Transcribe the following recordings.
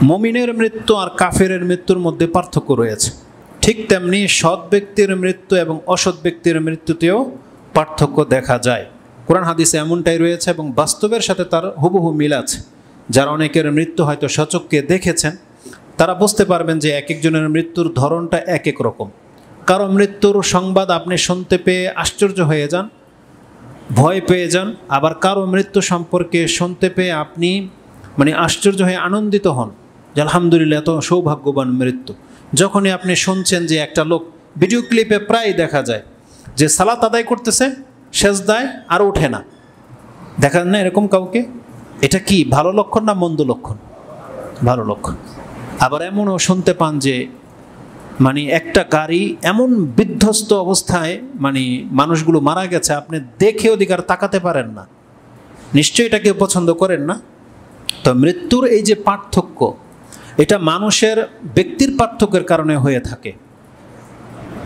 মুমিনের মৃত্যু আর কাফেরের মৃত্যুর মধ্যে পার্থক্য রয়েছে। ঠিক তেমনি সৎ ব্যক্তির মৃত্যু এবং অসৎ ব্যক্তির মৃত্যুতেও পার্থক্য দেখা যায়। কোরআন হাদিসে এমনটাই রয়েছে এবং বাস্তবের সাথে তার হুবহু মিল আছে। যারা অনেকের মৃত্যু হয়তো সচক্ষে দেখেছেন তারা বুঝতে পারবেন যে এক একজনের মৃত্যুর ধরনটা এক এক রকম। কারো মৃত্যুর সংবাদ আপনি শুনতে পেয়ে আশ্চর্য হয়ে যান, ভয় পেয়ে যান, আবার কারো মৃত্যু সম্পর্কে শুনতে পেয়ে আপনি আশ্চর্য হয়ে আনন্দিত হন যে আলহামদুলিল্লাহ এত সৌভাগ্যবান মৃত্যু। যখনই আপনি শুনছেন যে একটা লোক, ভিডিও ক্লিপে প্রায় দেখা যায় যে সালাত আদায় করতেছে, সেজদায় আর ওঠে না, দেখা না এরকম কাউকে? এটা কি ভালো লক্ষণ না মন্দ লক্ষণ? ভালো লক্ষণ। আবার এমনও শুনতে পান যে একটা গাড়ি এমন বিধ্বস্ত অবস্থায় মানুষগুলো মারা গেছে, আপনি দেখে অধিকার তাকাতে পারেন না। নিশ্চয়ই এটা কেউ পছন্দ করেন না। তো মৃত্যুর এই যে পার্থক্য, এটা মানুষের ব্যক্তির পার্থক্যের কারণে হয়ে থাকে।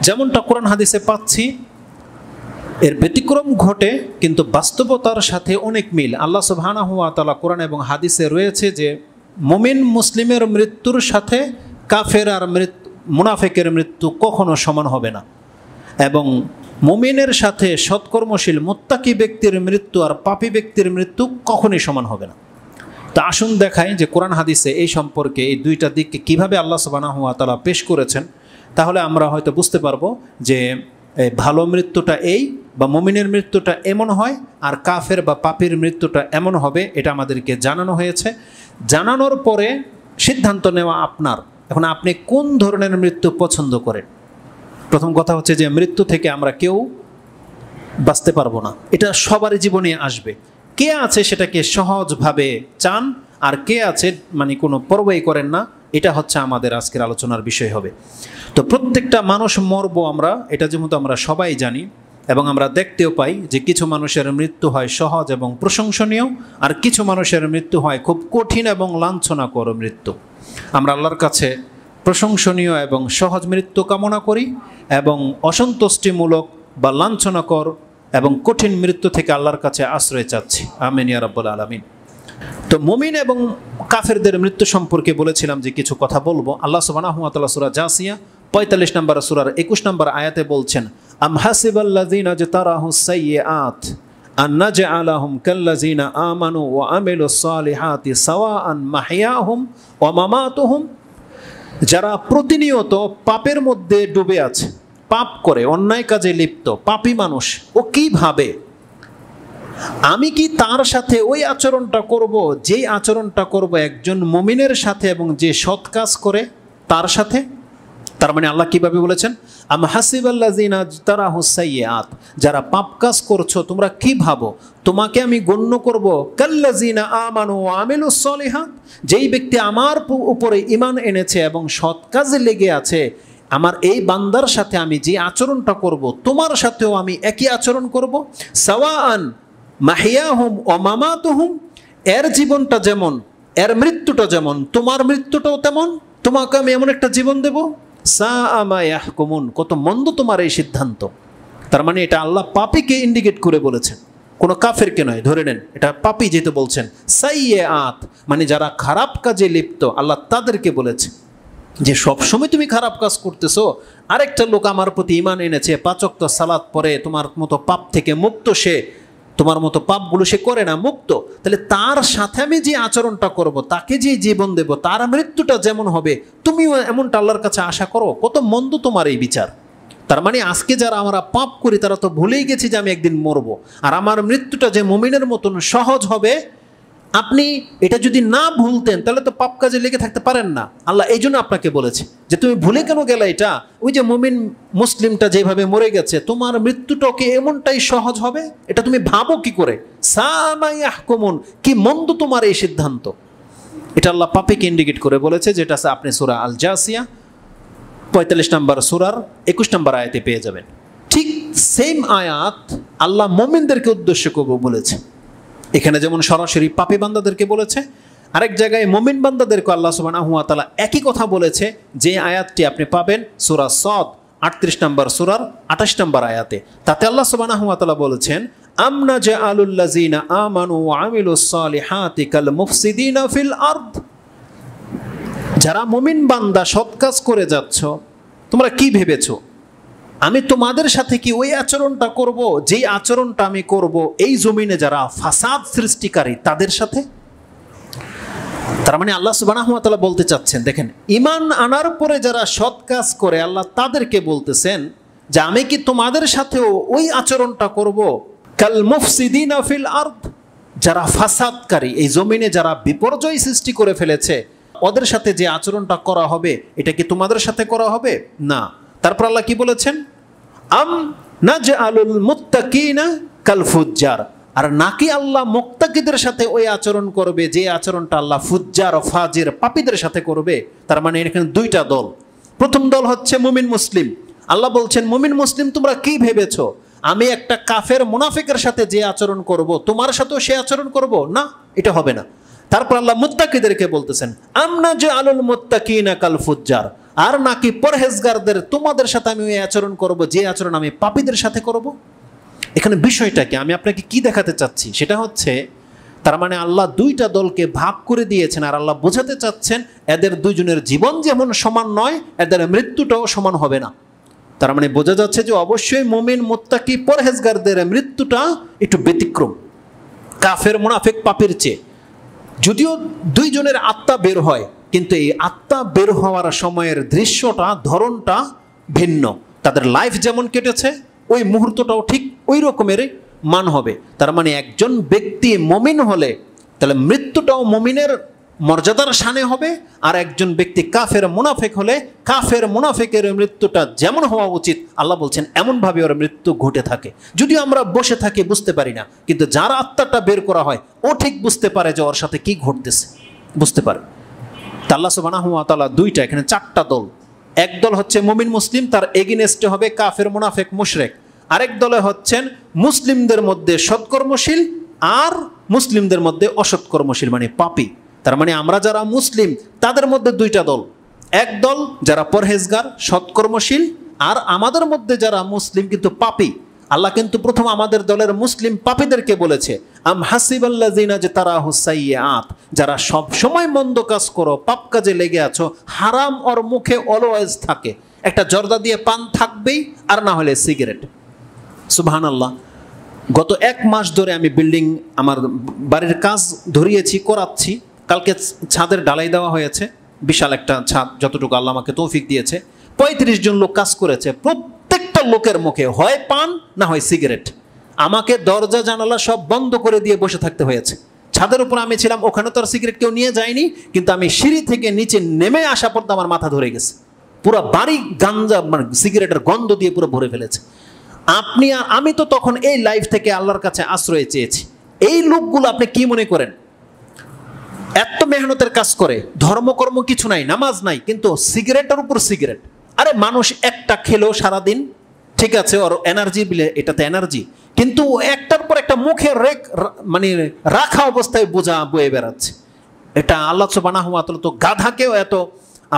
যেমনটা কোরআন হাদিসে পাচ্ছি, এর ব্যতিক্রম ঘটে কিন্তু বাস্তবতার সাথে অনেক মিল। আল্লাহ সুবহানাহু ওয়া তাআলা কোরআন এবং হাদিসে রয়েছে যে মুমিন মুসলিমের মৃত্যুর সাথে কাফের আর মুনাফিকের মৃত্যু কখনো সমান হবে না, এবং মুমিনের সাথে সৎকর্মশীল মুত্তাকি ব্যক্তির মৃত্যু আর পাপী ব্যক্তির মৃত্যু কখনোই সমান হবে না। তা আসুন দেখাই যে কোরআন হাদিসে এই সম্পর্কে এই দুইটা দিককে কীভাবে আল্লাহ সুবহানাহু ওয়া তাআলা পেশ করেছেন। তাহলে আমরা হয়তো বুঝতে পারবো যে ভালো মৃত্যুটা এই বা মুমিনের মৃত্যুটা এমন হয়, আর কাফের বা পাপীর মৃত্যুটা এমন হবে। এটা আমাদেরকে জানানো হয়েছে। জানানোর পরে সিদ্ধান্ত নেওয়া আপনার। এখন আপনি কোন ধরনের মৃত্যু পছন্দ করেন? প্রথম কথা হচ্ছে যে মৃত্যু থেকে আমরা কেউ বাঁচতে পারবো না, এটা সবারই জীবনে আসবে। কে আছে সেটাকে সহজভাবে চান, আর কে আছে কোনো পরবাই করেন না। এটা হচ্ছে আমাদের আজকের আলোচনার বিষয় হবে। তো প্রত্যেকটা মানুষ মরবো আমরা, এটা যেহেতু আমরা সবাই জানি এবং আমরা দেখতেও পাই যে কিছু মানুষের মৃত্যু হয় সহজ এবং প্রশংসনীয়, আর কিছু মানুষের মৃত্যু হয় খুব কঠিন এবং লাঞ্ছনাকর মৃত্যু। আমরা আল্লাহর কাছে প্রশংসনীয় এবং সহজ মৃত্যু কামনা করি এবং অসন্তুষ্টিমূলক বা লাঞ্ছনাকর এবং কঠিন মৃত্যু থেকে আল্লাহর কাছে আশ্রয় চাচ্ছি। আমিন ইয়া রাব্বুল আলামিন। তো মুমিন এবং কাফেরদের মৃত্যু সম্পর্কে বলেছিলাম যে কিছু কথা বলবো। আল্লাহ সুবহানাহু ওয়া তাআলা সূরা জাসিয়া 45 নম্বর সূরার 21 নম্বর আয়াতে বলছেন, আম হাসিবাল্লাযীনা জাতারাহুস সাইয়্যাত আন নাজআলাহুম কাল্লাযীনা আমানু ওয়া আমিলুস সালিহাতি সাওয়াআন মাহইয়াহুম ওয়া মামাতুহুম। যারা প্রতিনিয়ত পাপের মধ্যে ডুবে আছে, পাপ করে, অন্যায় কাজে লিপ্ত পাপী মানুষ, ও কি ভাবে আমি কি তার সাথে ওই আচরণটা করব যেই আচরণটা করব একজন মুমিনের সাথে এবং যে সৎ কাজ করে তার সাথে? তার আল্লাহ কিভাবে বলেছেন, আম হাসিবাল্লাযীনা জাতারাহুস সাইয়্যাত, যারা পাপ কাজ করছো তোমরা কি ভাবো তোমাকে আমি গণ্য করব কাল্লাযীনা আমানু ওয়া আমিলুস সালিহাত, যেই ব্যক্তি আমার উপরে ঈমান এনেছে এবং সৎ কাজে লেগে আছে, আমার এই বান্দার সাথে আমি যে আচরণটা করব তোমার সাথেও আমি একই আচরণ করব। সাওয়াআন মাহইয়াহুম ওয়া মামাতুহুম, এর জীবনটা যেমন এর মৃত্যুটা যেমন, তোমার মৃত্যুটাও তেমন, তোমাকে আমি এমন একটা জীবন দেব। সাআ মা ইয়াহকুমুন, কত মন্দ তোমার এই সিদ্ধান্ত। তার এটা আল্লাহ পাপীকে ইন্ডিকেট করে বলেছেন, কোনো কাফেরকে নয়। ধরে নেন এটা পাপী যেহেতু বলছেন। সাইয়্যাত যারা খারাপ কাজে লিপ্ত, আল্লাহ তাদেরকে বলেছে যে সবসময় তুমি খারাপ কাজ করতেছো, আরেকটা লোক আমার প্রতি ঈমান এনেছে, 5 ওয়াক্ত সালাত পড়ে, তোমার মতো পাপ থেকে মুক্ত, সে তোমার মতো পাপগুলো সে করে না, মুক্ত, তাহলে তার সাথে আমি যে আচরণটা করব, তাকে যে জীবন দেব, তার মৃত্যুটা যেমন হবে তুমিও এমনটা আল্লাহর কাছে আশা করো। কত মন্দ তোমার এই বিচার। তার আজকে যারা আমরা পাপ করি তারা তো ভুলেই গেছি যে আমি একদিন মরবো, আর আমার মৃত্যুটা যে মুমিনের মতন সহজ হবে। আপনি এটা যদি না ভুলতেন তাহলে তো পাপ কাজে লেগে থাকতে পারেন না। আল্লাহ এই জন্য আপনাকে বলেছে যে তুমি ভুলে কেন গেলে এটা? ওই যে মুমিন মুসলিমটা যেভাবে মরে গেছে, তোমার মৃত্যুটাও কি এমনটাই সহজ হবে? এটা তুমি ভাবো কি করে? সামা ইয়াহকুমুন, কি মন্দ তোমার এই সিদ্ধান্ত। এটা আল্লাহ পাপীকে ইন্ডিকেট করে বলেছে, যেটা আপনি সূরা আল জাসিয়া 45 নম্বর সূরার 21 নম্বর আয়াতে পেয়ে যাবেন। ঠিক সেম আয়াত আল্লাহ মুমিনদেরকে উদ্দেশ্য করে বলেছে। এখানে যেমন সরাসরি পাপী বান্দাদেরকে বলেছে, আরেক জায়গায় মুমিন বান্দাদেরকে আল্লাহ সুবহানাহু ওয়া তাআলা একই কথা বলেছে, যে আয়াতটি আপনি পাবেন সূরা সদ 38 নম্বর সূরার 28 নম্বর আয়াতে। তাতে আল্লাহ সুবহানাহু ওয়া তাআলা বলেছেন, আম নাজআলুল্লাযীনা আমানু ওয়া আমিলুস সালিহাতি কাল মুফসিদিনা ফিল আরদ। যারা মুমিন বান্দা সৎ কাজ করে যাচ্ছ, তোমরা কি ভেবেছো আমি তোমাদের সাথে কি ওই আচরণটা করব যেই আচরণটা আমি করব এই জমিনে যারা ফাসাদ সৃষ্টিকারী তাদের সাথে? তার মানে আল্লাহ সুবহানাহু ওয়া তাআলা বলতে চাচ্ছেন, দেখেন, ঈমান আনার পরে যারা সৎ কাজ করে আল্লাহ তাদেরকে বলতেছেন যে আমি কি তোমাদের সাথেও ওই আচরণটা করব কাল মুফসিদিনা ফিল আরদ, যারা ফাসাদকারী, এই জমিনে যারা বিপর্যয় সৃষ্টি করে ফেলেছে ওদের সাথে যে আচরণটা করা হবে এটা কি তোমাদের সাথে করা হবে না। তারপর আল্লাহ কি বলেছেন, আম নাজআলুল মুত্তাকিনা কাল ফুজ্জার, আর নাকি আল্লাহ মুত্তাকিদের সাথে ওই আচরণ করবে যে আচরণটা আল্লাহ ফুজ্জার ও ফাজির পাপীদের সাথে করবে। তার মানে এখানে দুইটা দল। প্রথম দল হচ্ছে মুমিন মুসলিম। আল্লাহ বলছেন, মুমিন মুসলিম তোমরা কি ভেবেছো আমি একটা কাফের মুনাফিকের সাথে যে আচরণ করব তোমার সাথেও সে আচরণ করব না, এটা হবে না। তারপর আল্লাহ মুত্তাকিদেরকে বলতেছেন, আম নাজআলুল মুত্তাকিনা কাল ফুজ্জার, আর নাকি পরহেজগারদের তোমাদের সাথে আমি ওই আচরণ করব যে আচরণ আমি পাপীদের সাথে করব। এখানে বিষয়টা কি, আমি আপনাকে কি দেখাতে চাচ্ছি সেটা হচ্ছে, তার মানে আল্লাহ দুইটা দলকে ভাগ করে দিয়েছেন আর আল্লাহ বোঝাতে চাচ্ছেন এদের দুইজনের জীবন যেমন সমান নয় এদের মৃত্যুটাও সমান হবে না। তার মানে বোঝা যাচ্ছে যে অবশ্যই মুমিন মুত্তাকি পরহেজগারদের মৃত্যুটা একটু ব্যতিক্রম কাফের মুনাফিক পাপীর চেয়ে। যদিও দুইজনের আত্মা বের হয় কিন্তু এই আত্মা বের হওয়ার সময়ের দৃশ্যটা ধরনটা ভিন্ন। তাদের লাইফ যেমন কেটেছে ওই মুহূর্তটাও ঠিক ওই রকমেরই মান হবে। তার মানে একজন ব্যক্তি মুমিন হলে তাহলে মৃত্যুটাও মুমিনের মর্যাদার শানে হবে, আর একজন ব্যক্তি কাফের মুনাফিক হলে কাফের মুনাফিকের মৃত্যুটা যেমন হওয়া উচিত আল্লাহ বলছেন এমনভাবে ওর মৃত্যু ঘটে থাকে। যদিও আমরা বসে থাকি বুঝতে পারি না, কিন্তু যার আত্মাটা বের করা হয় ও ঠিক বুঝতে পারে যে ওর সাথে কি ঘটতেছে, বুঝতে পারে। তা আল্লাহ সুবহানাহু ওয়া তাআলা দুইটা, এখানে চারটা দল। এক দল হচ্ছে মুমিন মুসলিম, তার এগেইনস্টে হবে কাফের মুনাফিক মুশরিক। আরেক দলে হচ্ছেন মুসলিমদের মধ্যে সৎকর্মশীল আর মুসলিমদের মধ্যে অসৎকর্মশীল মানে পাপী। তার মানে আমরা যারা মুসলিম তাদের মধ্যে দুইটা দল, এক দল যারা পরহেজগার সৎকর্মশীল, আর আমাদের মধ্যে যারা মুসলিম কিন্তু পাপী। আল্লাহ কিন্তু প্রথম আমাদের দলের মুসলিম পাপীদেরকে বলেছে, আম হাসিবাল্লাযিনা জাতারাহু সাইয়্যাত, যারা সব সময় মন্দ কাজ করো, পাপ কাজে লেগে আছো, হারাম ওর মুখে অলওয়েজ থাকে, একটা জর্দা দিয়ে পান থাকবেই আর না হলে সিগারেট। সুবহানাল্লাহ, গত 1 মাস ধরে আমি বিল্ডিং আমার বাড়ির কাজ ধরিয়েছি, করাচ্ছি। কালকে ছাদের ঢালাই দেওয়া হয়েছে, বিশাল একটা ছাদ, যতটুকু আল্লাহ আমাকে তৌফিক দিয়েছে। 35 জন লোক কাজ করেছে, প্রত্যেকটা লোকের মুখে হয় পান না হয় সিগারেট। আমাকে দরজা জানালা সব বন্ধ করে দিয়ে বসে থাকতে হয়েছে। ছাদের উপর আমি ছিলাম, ওখানে তো আর সিগারেট কেউ নিয়ে যায়নি, কিন্তু আমি সিঁড়ি থেকে নিচে নেমে আসা পর্যন্ত আমার মাথা ধরে গেছে, পুরো বাড়ি গাঞ্জা মানে সিগারেটের গন্ধ দিয়ে পুরো ভরে ফেলেছে। আপনি আর আমি তো তখন এই লাইফ থেকে আল্লাহর কাছে আশ্রয় চেয়েছি। এই লোকগুলো আপনি কি মনে করেন এত মেহনতের কাজ করে, ধর্মকর্ম কিছু নাই, নামাজ নাই, কিন্তু সিগারেটের উপর সিগারেট। আরে মানুষ একটা খেলেও সারাদিন ঠিক আছে, ওর এনার্জি বিলে, এটাতে এনার্জি, কিন্তু একটার পর একটা মুখে মানে রাখা অবস্থায় বোঝা বয়ে বেড়াচ্ছে। এটা আল্লাহ সুবহানাহু ওয়া তাআলা তো গাধাকেও এত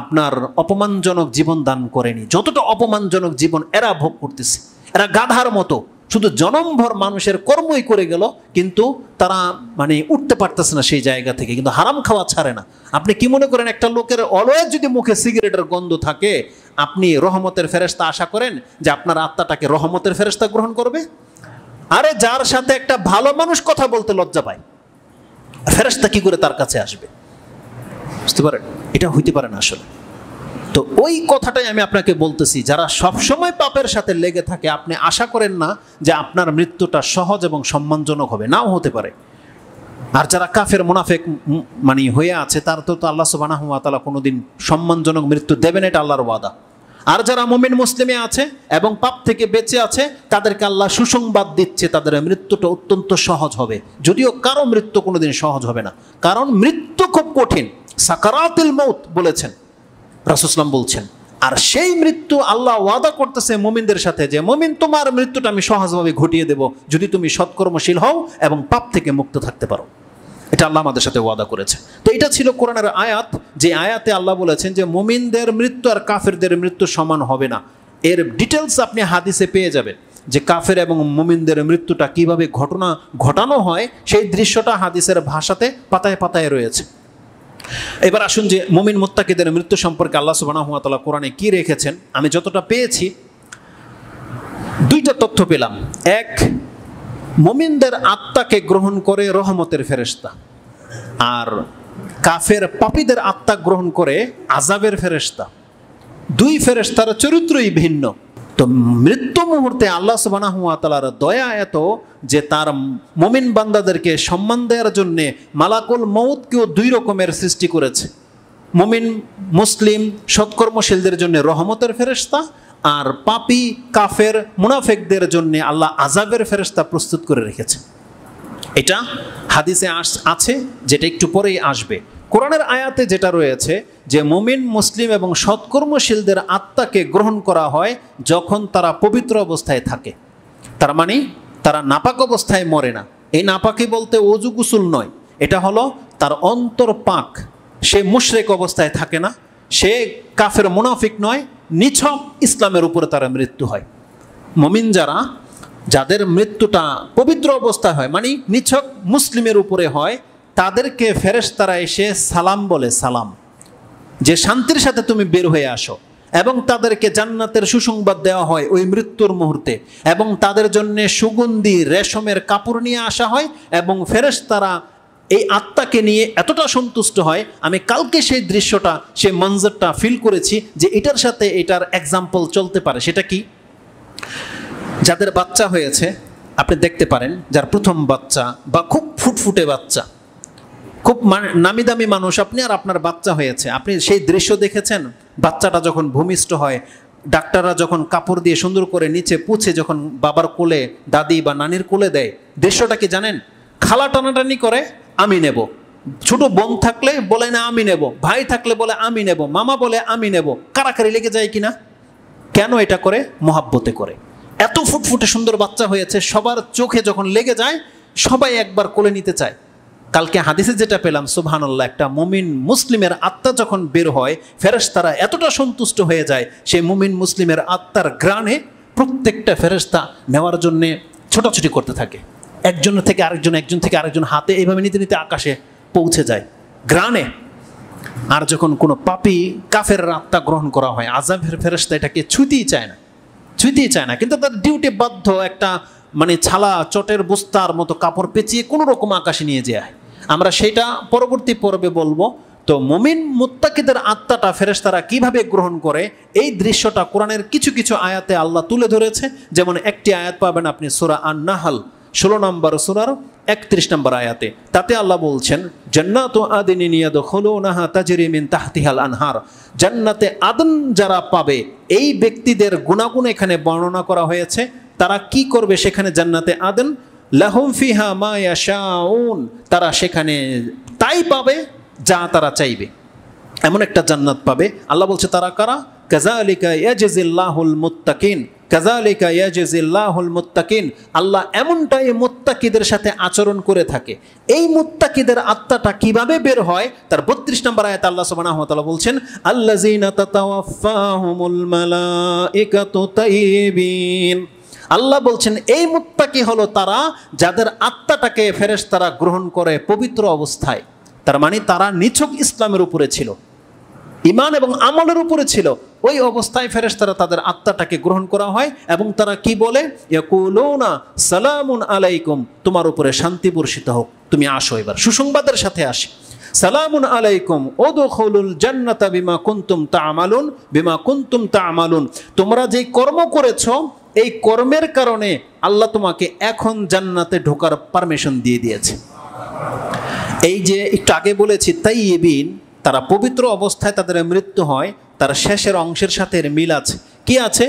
আপনার অপমানজনক জীবন দান করেনি যতটা অপমানজনক জীবন এরা ভোগ করতেছে। এরা গাধার মতো শুধু জনমভর মানুষের কর্মই করে গেল, কিন্তু তারা মানে উঠতে পারতেছে না সেই জায়গা থেকে, কিন্তু হারাম খাওয়া ছাড়ে না। আপনি কি মনে করেন একটা লোকের অলওয়েজ যদি মুখে সিগারেটের গন্ধ থাকে, আপনি রহমতের ফেরেশতা আশা করেন যে আপনার আত্মাটাকে রহমতের ফেরেশতা গ্রহণ করবে? আরে যার সাথে একটা ভালো মানুষ কথা বলতে লজ্জা পায়, ফেরেশতা কি করে তার কাছে আসবে? বুঝতে পারেন, এটা হইতে পারে না আসলে। তো ওই কথাটাই আমি আপনাকে বলতেছি, যারা সবসময় পাপের সাথে লেগে থাকে আপনি আশা করেন না যে আপনার মৃত্যুটা সহজ এবং সম্মানজনক হবে, নাও হতে পারে। আর যারা কাফের মুনাফিক মানে হয়ে আছে তার তো আল্লাহ সুবহানাহু ওয়া তাআলা কোনোদিন সম্মানজনক মৃত্যু দেবেন, এটা আল্লাহর ওয়াদা। আর যারা মুমিন মুসলিমে আছে এবং পাপ থেকে বেঁচে আছে তাদেরকে আল্লাহ সুসংবাদ দিচ্ছে, তাদের মৃত্যুটা অত্যন্ত সহজ হবে। যদিও কারো মৃত্যু কোনোদিন সহজ হবে না, কারণ মৃত্যু খুব কঠিন, সাকারাতুল মউত বলেছেন রাসূল সাল্লাল্লাহু আলাইহি ওয়াসাল্লাম বলছেন। আর সেই মৃত্যু আল্লাহ ওয়াদা করতেছে মুমিনদের সাথে যে মুমিন তোমার মৃত্যুটা আমি সহজভাবে ঘটিয়ে দেব যদি তুমি সৎকর্মশীল হও এবং পাপ থেকে মুক্ত থাকতে পারো। এটা আল্লাহ আমাদের সাথে ওয়াদা করেছে। তো এটা ছিল কোরআনের আয়াত, যে আয়াতে আল্লাহ বলেছেন যে মুমিনদের মৃত্যু আর কাফেরদের মৃত্যু সমান হবে না। এর ডিটেলস আপনি হাদিসে পেয়ে যাবেন, যে কাফের এবং মুমিনদের মৃত্যুটা কিভাবে ঘটানো হয় সেই দৃশ্যটা হাদিসের ভাষাতে পাতায় পাতায় রয়েছে। এবার আসুন যে মুমিন মুত্তাকিদের মৃত্যু সম্পর্কে আল্লাহ সুবহানাহু ওয়া তাআলা কোরআনে কি রেখেছেন। আমি যতটা পেয়েছি দুইটা তথ্য পেলাম। এক, মুমিনদের আত্মাকে গ্রহণ করে রহমতের ফেরেশতা, আর কাফের পাপীদের আত্মা গ্রহণ করে আযাবের ফেরেশতা। দুই ফেরেশতার চরিত্রই ভিন্ন। তো মৃত্যু মুহূর্তে আল্লাহ সুবহানাহু ওয়া তাআলার দয়া এত যে তার মুমিন বান্দাদেরকে সম্মান দেওয়ার জন্য মালাকুল মউতকেও দুই রকমের সৃষ্টি করেছে। মুমিন মুসলিম সৎকর্মশীলদের জন্য রহমতের ফেরেশতা, আর পাপী কাফের মুনাফিকদের জন্য আল্লাহ আযাবের ফেরেশতা প্রস্তুত করে রেখেছে। এটা হাদিসে আছে, যেটা একটু পরেই আসবে। কোরআনের আয়াতে যেটা রয়েছে যে মুমিন মুসলিম এবং সৎকর্মশীলদের আত্মাকে গ্রহণ করা হয় যখন তারা পবিত্র অবস্থায় থাকে। তার মানে তারা নাপাক অবস্থায় মরে না। এই নাপাকি বলতে ওযু গোসল নয়, এটা হলো তার অন্তর পাক। সে মুশরিক অবস্থায় থাকে না, সে কাফের মুনাফিক নয়, নিছক ইসলামের উপরে তার মৃত্যু হয়। মুমিন যাদের মৃত্যুটা পবিত্র অবস্থায় হয়, মানে নিছক মুসলিমের উপরে হয়, তাদেরকে ফেরেশতারা এসে সালাম বলে, সালাম, যে শান্তির সাথে তুমি বের হয়ে আসো। এবং তাদেরকে জান্নাতের সুসংবাদ দেওয়া হয় ওই মৃত্যুর মুহূর্তে, এবং তাদের জন্য সুগন্ধি রেশমের কাপড় নিয়ে আসা হয়। এবং ফেরেশতারা এই আত্মাকে নিয়ে এতটা সন্তুষ্ট হয়, আমি কালকে সেই দৃশ্যটা, সেই মঞ্জরটা ফিল করেছি যে এটার সাথে এটার এক্সাম্পল চলতে পারে। সেটা কি? যাদের বাচ্চা হয়েছে আপনি দেখতে পারেন, যার প্রথম বাচ্চা বা খুব ফুটফুটে বাচ্চা, খুব নামি দামি মানুষ আপনি, আর আপনার বাচ্চা হয়েছে, আপনি সেই দৃশ্য দেখেছেন? বাচ্চাটা যখন ভূমিষ্ঠ হয়, ডাক্তাররা যখন কাপড় দিয়ে সুন্দর করে নিচে পুছে যখন বাবার কোলে, দাদি বা নানির কোলে দেয়, দৃশ্যটা কি জানেন? খালা টানাটানি করে, আমি নেব। ছোট বোন থাকলে বলে না আমি নেব, ভাই থাকলে বলে আমি নেব, মামা বলে আমি নেব। কারাকারি লেগে যায় কিনা? কেন এটা করে? মহাব্বতে করে। এত ফুটফুটে সুন্দর বাচ্চা হয়েছে, সবার চোখে যখন লেগে যায় সবাই একবার কোলে নিতে চায়। কালকে হাদিসে যেটা পেলাম, সুবহানাল্লাহ, একটা মুমিন মুসলিমের আত্মা যখন বের হয়, ফেরেশতারা এতটা সন্তুষ্ট হয়ে যায় সেই মুমিন মুসলিমের আত্মার ঘ্রাণে প্রত্যেকটা ফেরেশতা নেওয়ার জন্যে ছোটাছুটি করতে থাকে। একজন থেকে আরেকজন, একজন থেকে আরেকজন, হাতে এইভাবে নিতে নিতে আকাশে পৌঁছে যায় ঘ্রাণে। আর যখন কোনো পাপী কাফের আত্মা গ্রহণ করা হয়, আযাবের ফেরেশতা এটাকে ছুঁতেই চায় না, ছুঁতেই চায় না, কিন্তু তার ডিউটি বাধ্য একটা মানে ছালা চটের বস্তার মতো কাপড় পেঁচিয়ে কোনো রকম আকাশে নিয়ে যায়। আমরা সেটা পরবর্তী পর্বে বলবো। তো মুমিন মুত্তাকিদের আত্মাটা ফেরেশতারা কিভাবে গ্রহণ করে, এই দৃশ্যটা কোরআনের কিছু কিছু আয়াতে আল্লাহ তুলে ধরেছে। যেমন একটি আয়াত পাবেন আপনি সূরা আন-নাহল 16 নম্বর সূরার 31 নম্বর আয়াতে। তাতে আল্লাহ বলছেন, জান্নাতু আদনিন ইয়াদখুলুনাহা তাজরি মিন তাহতিহাল আনহার। জান্নাতে আদন যারা পাবে, এই ব্যক্তিদের গুণাগুণ এখানে বর্ণনা করা হয়েছে। তারা কি করবে সেখানে জান্নাতে আদন? লাহুম ফিহা মা ইয়াশাউন, তারা সেখানে তাই পাবে যা তারা চাইবে, এমন একটা জান্নাত পাবে। আল্লাহ বলছে তারা কারা? কাযালিকা ইয়াজজিল্লাহুল মুত্তাকিন, কাযালিকা ইয়াজজিল্লাহুল মুত্তাকিন। আল্লাহ এমনটাই মুত্তাকিদের সাথে আচরণ করে থাকে। এই মুত্তাকিদের আত্মাটা কিভাবে বের হয়, তার 32 নম্বর আয়াতে আল্লাহ সুবহানাহু ওয়া তাআলা বলছেন, আল্লাযীনা তাতাওয়াফাহুমুল মালাইকাতু তাইয়িবিন। আল্লাহ বলছেন এই মুত্তাকি হলো তারা যাদের আত্মাটাকে ফেরেশতারা গ্রহণ করে পবিত্র অবস্থায়। তার মানে তারা নিছক ইসলামের উপরে ছিল, ঈমান এবং আমলের উপরে ছিল। ওই অবস্থায় ফেরেশতারা তাদের আত্মাটাকে গ্রহণ করা হয় এবং তারা কি বলে? ইয়াকুলুনা সালামুন আলাইকুম, তোমার উপরে শান্তি বর্ষিত হোক, তুমি আসো। এবার সুসংবাদের সাথে আসে, সালামুন আলাইকুম উদখুলুল জান্নাতা বিমা কুনতুম তা'মালুন, বিমা কুনতুম তা'মালুন। তোমরা যে কর্ম করেছো, এই কর্মের কারণে আল্লাহ তোমাকে এখন জান্নাতে ঢোকার পারমিশন দিয়ে দিয়েছে। এই যে একটু আগে বলেছি তাইয়িবিন, তারা পবিত্র অবস্থায় তাদের মৃত্যু হয়, তার শেষের অংশের সাথে এর মিল আছে। কি আছে?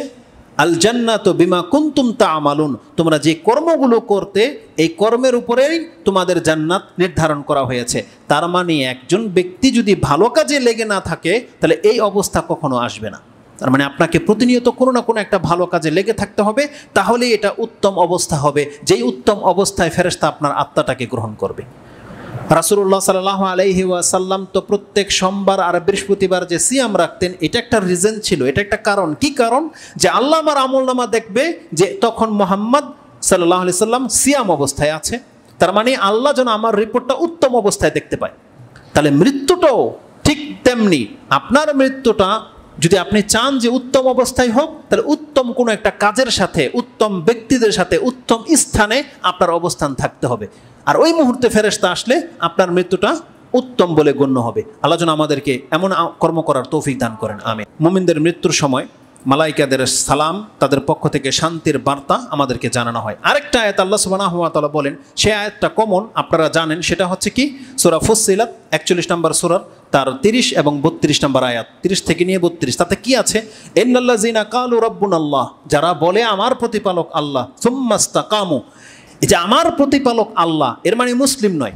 আল জান্নাতু বিমা কুনতুম তা'মালুন, তোমরা যে কর্মগুলো করতে, এই কর্মের উপরেই তোমাদের জান্নাত নির্ধারণ করা হয়েছে। তার মানে একজন ব্যক্তি যদি ভালো কাজে লেগে না থাকে, তাহলে এই অবস্থা কখনো আসবে না। তার মানে আপনাকে প্রতিনিয়ত কোনো না কোনো একটা ভালো কাজে লেগে থাকতে হবে, তাহলেই এটা উত্তম অবস্থা হবে, যেই উত্তম অবস্থায় ফেরেশতা আপনার আত্মাটাকে গ্রহণ করবে। রাসূলুল্লাহ সাল্লাল্লাহু আলাইহি ওয়াসাল্লাম তো প্রত্যেক সোমবার আর বৃহস্পতিবার যে সিয়াম রাখতেন, এটা একটা রিজন ছিল, এটা একটা কারণ। কি কারণ? যে আল্লাহ আমার আমলনামা দেখবে যে তখন মুহাম্মদ সাল্লাল্লাহু আলাইহি সাল্লাম সিয়াম অবস্থায় আছে। তার মানে আল্লাহ যেন আমার রিপোর্টটা উত্তম অবস্থায় দেখতে পায়। তাহলে মৃত্যুটাও ঠিক তেমনি, আপনার মৃত্যুটা যদি আপনি চান যে উত্তম অবস্থায় হোক, তাহলে উত্তম কোনো একটা কাজের সাথে, উত্তম ব্যক্তিদের সাথে, উত্তম স্থানে আপনার অবস্থান থাকতে হবে। আর ওই মুহূর্তে ফেরেশতা আসলে আপনার মৃত্যুটা উত্তম বলে গণ্য হবে। আল্লাহ যেন আমাদেরকে এমন কর্ম করার তৌফিক দান করেন, আমিন। মুমিনদের মৃত্যুর সময় মালাইকাদের সালাম, তাদের পক্ষ থেকে শান্তির বার্তা আমাদেরকে জানানো হয়। আরেকটা আয়াত আল্লাহ সুবহানাহু ওয়া তাআলা বলেন, সেই আয়াতটা কমন, আপনারা জানেন, সেটা হচ্ছে কি সূরা ফুসসিলাত 41 নম্বর সূরার তার 30 এবং 32 নম্বর আয়াত, 30 থেকে নিয়ে 32। তাতে কি আছে? ইন্নাল্লাযিনা ক্বালু রাব্বুনাল্লাহ, যারা বলে আমার প্রতিপালক আল্লাহ, সুম্মাস্তাকামু, এই যে আমার প্রতিপালক আল্লাহ, এর মানে মুসলিম নয়,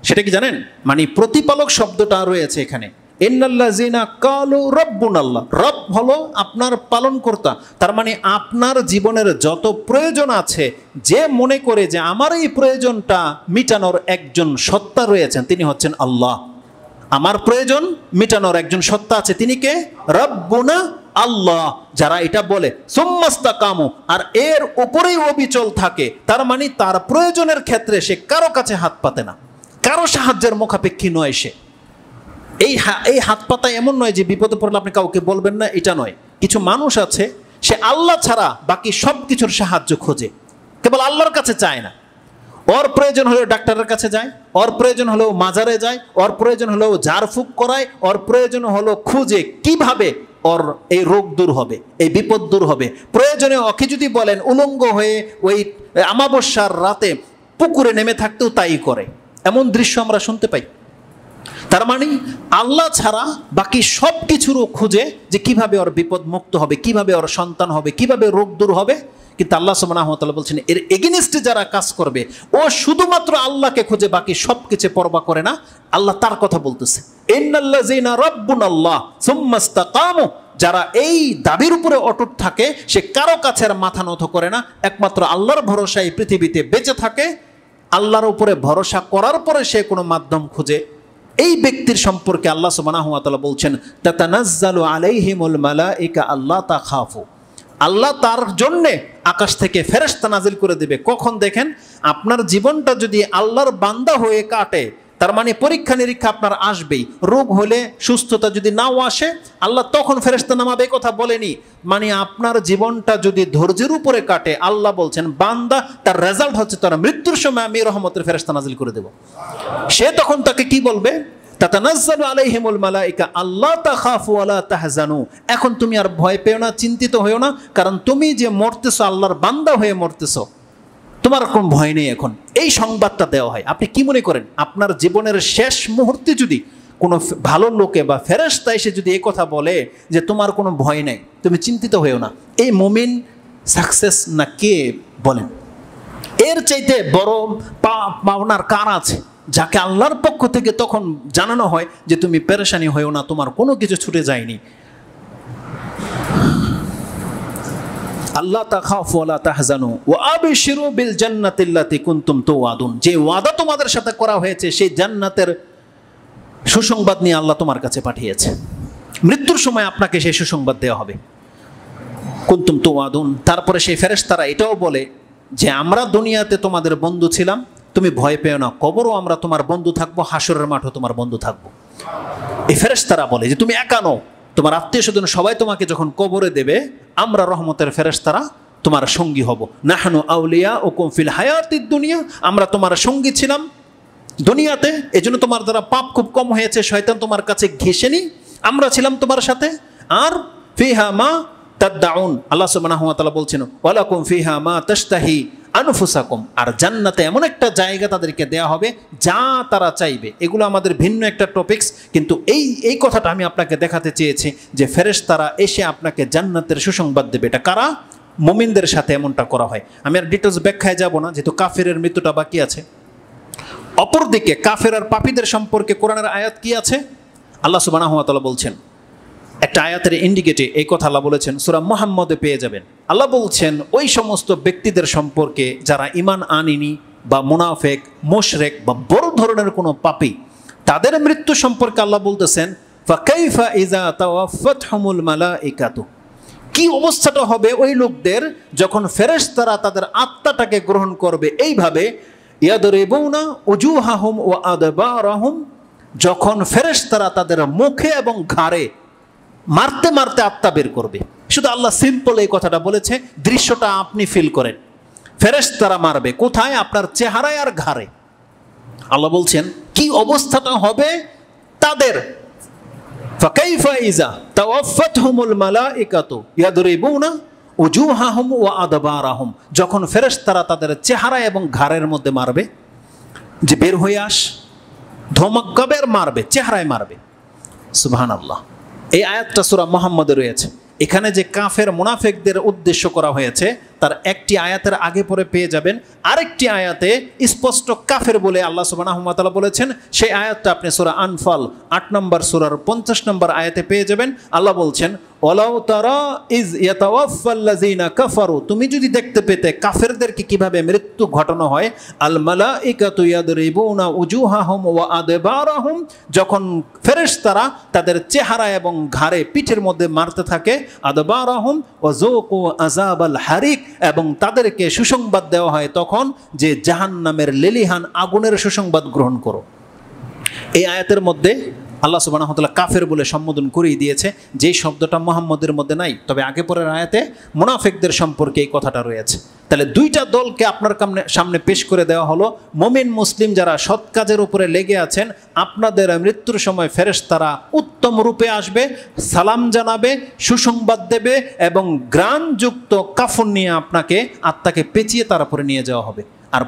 সেটা কি জানেন? মানে প্রতিপালক শব্দটা রয়েছে এখানে, ইন্নাল্লাযিনা ক্বালু রাব্বুনাল্লাহ, রব হলো আপনার পালনকর্তা। তার মানে আপনার জীবনের যত প্রয়োজন আছে, যে মনে করে যে আমার এই প্রয়োজনটা মিটানোর একজন সত্তা রয়েছেন, তিনি হচ্ছেন আল্লাহ। আমার প্রয়োজন মিটানোর একজন সত্তা আছে, তিনি কে? রাব্বুনা আল্লাহ। যারা এটা বলে সুম্মাস্তাকামু, আর এর উপরেই অবিচল থাকে, তার মানে তার প্রয়োজনের ক্ষেত্রে সে কারো কাছে হাত পাতে না, কারো সাহায্যের মুখাপেক্ষী নয় সে। এই হাত পাতা এমন নয় যে বিপদে পড়লে আপনি কাউকে বলবেন না, এটা নয়। কিছু মানুষ আছে, সে আল্লাহ ছাড়া বাকি সব কিছুর সাহায্য খোঁজে, কেবল আল্লাহর কাছে চায় না। ওর প্রয়োজন হলেও ডাক্তারের কাছে যায়, ওর প্রয়োজন হলেও মাজারে যায়, ওর প্রয়োজন হলেও ঝাড়ফুঁক করায়, ওর প্রয়োজন হলো খুঁজে কিভাবে ওর এই রোগ দূর হবে, এই বিপদ দূর হবে। প্রয়োজনে ওকে যদি বলেন উলঙ্গ হয়ে ওই আমাবস্যার রাতে পুকুরে নেমে থাকতেও তাই করে। এমন দৃশ্য আমরা শুনতে পাই। তার মানে আল্লাহ ছাড়া বাকি সব কিছুরও খুঁজে যে কিভাবে ওর বিপদ মুক্ত হবে, কিভাবে ওর সন্তান হবে, কিভাবে রোগ দূর হবে। কিন্তু আল্লাহ সুবহানাহু ওয়া তাআলা বলছেন, এর এগেইনস্টে যারা কাজ করবে, ও শুধুমাত্র আল্লাহকে খুঁজে, বাকি সব কিছু পরোয়া করে না। আল্লাহ তার কথা বলতেছে, ইন্নাল্লাযিনা রাব্বুনাল্লাহ সুম্মাস্তাকামু, যারা এই দাবির উপরে অটুট থাকে, সে কারো কাছে আর মাথা নত করে না, একমাত্র আল্লাহর ভরসায় পৃথিবীতে বেঁচে থাকে। আল্লাহর উপরে ভরসা করার পরে সে কোনো মাধ্যম খুঁজে, এই ব্যক্তির সম্পর্কে আল্লাহ সুবহানাহু ওয়া তাআলা বলছেন, তাতানাজ্জালু আলাইহিমুল মালাইকা আল্লা তাখাফু, আল্লাহ তার জন্যে আকাশ থেকে ফেরেশতা নাজিল করে দেবে। কখন? দেখেন, আপনার জীবনটা যদি আল্লাহর বান্দা হয়ে কাটে, তার মানে পরীক্ষা নিরীক্ষা আপনার আসবেই। রোগ হলে, সুস্থতা যদি নাও আসে, আল্লাহ তখন ফেরেশতা নামাবে, কথা বলেনি। মানে আপনার জীবনটা যদি ধৈর্যের উপরে কাটে, আল্লাহ বলছেন বান্দা, তার রেজাল্ট হচ্ছে তার মৃত্যুর সময় আমি রহমতের ফেরেশতা নাজিল করে দেব। সে তখন তাকে কি বলবে? তাতানাজ্জালু আলাইহিমুল মালাইকা আল্লা তাখাফু ওয়া লা তাহজানু, এখন তুমি আর ভয় পেও না, চিন্তিত হয়েও না, কারণ তুমি যে মরতেছো, আল্লাহর বান্দা হয়ে মরতেছো, তোমার কোনো ভয় নেই। এখন এই সংবাদটা দেওয়া হয়। আপনি কি মনে করেন, আপনার জীবনের শেষ মুহূর্তে যদি কোনো ভালো লোকে বা ফেরেশতা এসে যদি এই কথা বলে যে তোমার কোনো ভয় নেই, তুমি চিন্তিত হয়েও না, এই মুমিন সাকসেস না কে বলেন? এর চাইতে বড় পাওনার কার আছে, যাকে আল্লাহর পক্ষ থেকে তখন জানানো হয় যে তুমি পেরেশানি হয়েও না, তোমার কোনো কিছু ছুটে যায়নি। আল্লাহ তাখাফু ওয়া লা তাহজানু ওয়া আবশিরু বিল জান্নাতিল্লাতী কুনতুম তুআদুন, যে ওয়াদা তোমাদের সাথে করা হয়েছে সেই জান্নাতের সুসংবাদ নিয়ে আল্লাহ তোমার কাছে পাঠিয়েছে। মৃত্যুর সময় আপনাকে সেই সুসংবাদ দেওয়া হবে, কুনতুম তুআদুন। তারপরে সেই ফেরেশতারা এটাও বলে যে আমরা দুনিয়াতে তোমাদের বন্ধু ছিলাম, তুমি ভয় পেও না, কবরও আমরা তোমার বন্ধু থাকবো, হাসরের মাঠও তোমার বন্ধু থাকবো। এই ফেরেশতারা বলে যে তুমি একা নও, তোমার আত্মীয় স্বজন সবাই তোমাকে যখন কবরে দেবে, আমরা রহমতের ফেরেশতারা তোমার সঙ্গী হব। নাহনু আউলিয়াউকুম ফিল হায়াতিদ দুনিয়া, আমরা তোমার সঙ্গী ছিলাম দুনিয়াতে, এজন্য তোমার দ্বারা পাপ খুব কম হয়েছে, শয়তান তোমার কাছে ঘেঁষেনি, আমরা ছিলাম তোমার সাথে। আর ফিহা মা তাদদাউন, আল্লাহ সুবহানাহু ওয়া তাআলা বলছেন ওয়ালাকুম ফিহা মা তাশতাহি আনফুসাকুম, আর জান্নাতে এমন একটা জায়গা তাদেরকে দেয়া হবে যা তারা চাইবে। এগুলো আমাদের ভিন্ন একটা টপিকস, কিন্তু এই কথাটা আমি আপনাকে দেখাতে চেয়েছি যে ফেরেশতারা এসে আপনাকে জান্নাতের সুসংবাদ দেবে। এটা কারা? মুমিনদের সাথে এমনটা করা হয়। আমি আর ডিটেলস ব্যাখ্যায় যাব না, যেহেতু কাফেরের মৃত্যুটা বাকি আছে। অপরদিকে কাফের আর পাপীদের সম্পর্কে কোরআনের আয়াত কি আছে? আল্লাহ সুবহানাহু ওয়া তাআলা বলছেন, একটা আয়াতের ইন্ডিকেটে এই কথা আল্লাহ বলেছেন, সূরা মুহাম্মদে পেয়ে যাবেন। আল্লাহ বলছেন ওই সমস্ত ব্যক্তিদের সম্পর্কে যারা ঈমান আনেনি বা মুনাফিক, মুশরিক বা বড় ধরনের কোনো পাপী, তাদের মৃত্যু সম্পর্কে আল্লাহ বলতেছেন ফাকাইফা ইযা তাওয়াফাতহুমুল মালাইকাতু, কি অবস্থাটা হবে ওই লোকদের যখন ফেরেশতারা তাদের আত্মাটাকে গ্রহণ করবে। এইভাবে ইয়াদরিবুনা উজুহাহুম ওয়া আদবারাহুম, যখন ফেরেশতারা তাদের মুখে এবং ঘাড়ে মারতে মারতে আত্মা বের করবে। শুধু আল্লাহ সিম্পল এই কথাটা বলেছে, দৃশ্যটা আপনি ফিল করেন। ফেরেশতারা মারবে কোথায়? আপনার চেহারায় আর ঘাড়ে। আল্লাহ বলছেন কি অবস্থাটা হবে তাদের। ফাকাইফা ইযা তাওয়াফাতহুমুল মালাইকাতু ইয়াদরিবুনা উজুহাহুম ওয়া আদবারাহুম, যখন ফেরেশতারা তাদের চেহারা এবং ঘাড়ের মধ্যে মারবে, যে বের হয়ে আস, ধমকাবের মারবে, চেহারায় মারবে। সুবহানাল্লাহ। এই আয়াতটা সূরা মুহাম্মদে রয়েছে। এখানে যে কাফের মুনাফিকদের উদ্দেশ্য করা হয়েছে তার একটি আয়াতের আগে পরে পেয়ে যাবেন, আরেকটি আয়াতে স্পষ্ট কাফের বলে আল্লাহ সুবহানাহু ওয়া তাআলা বলেছেন। সেই আয়াতটা আপনি সূরা আনফাল 8 নম্বর সূরার 50 নম্বর আয়াতে পেয়ে যাবেন। আল্লাহ বলছেন ওয়ালাউ তারা ইজ ইয়াতাওয়াফাল্লাযিনা কাফারু, তুমি যদি দেখতে পেতে কাফেরদেরকে কিভাবে মৃত্যু ঘটানো হয়, আল মালাইকাতু ইয়াদরিবুনা উজুহাহুম ওয়া আদবারাহুম, যখন ফেরেশতারা তাদের চেহারা এবং ঘাড়ে পিঠের মধ্যে মারতে থাকে, আদবারাহুম ওয়া যুকু আযাবাল হারিক, এবং তাদেরকে সুসংবাদ দেওয়া হয় তখন যে জাহান্নামের লেলিহান আগুনের সুসংবাদ গ্রহণ করো। এই আয়াতের মধ্যে আল্লাহ সুবহানাহু ওয়া তাআলা কাফের বলে সম্বোধন করেই দিয়েছে, যেই শব্দটা মুহাম্মদের মধ্যে নাই। তবে আগে পরের আয়াতে মুনাফিকদের সম্পর্কে এই কথাটা রয়েছে। তাহলে দুইটা দলকে আপনার সামনে পেশ করে দেওয়া হলো। মুমিন মুসলিম যারা সৎ কাজের উপরে লেগে আছেন, আপনাদের মৃত্যুর সময় ফেরেশতারা উত্তম রূপে আসবে, সালাম জানাবে, সুসংবাদ দেবে এবং ঘ্রাণযুক্ত কাফন নিয়ে আপনাকে আত্মাকে পেঁচিয়ে তারপরে নিয়ে যাওয়া হবে। আর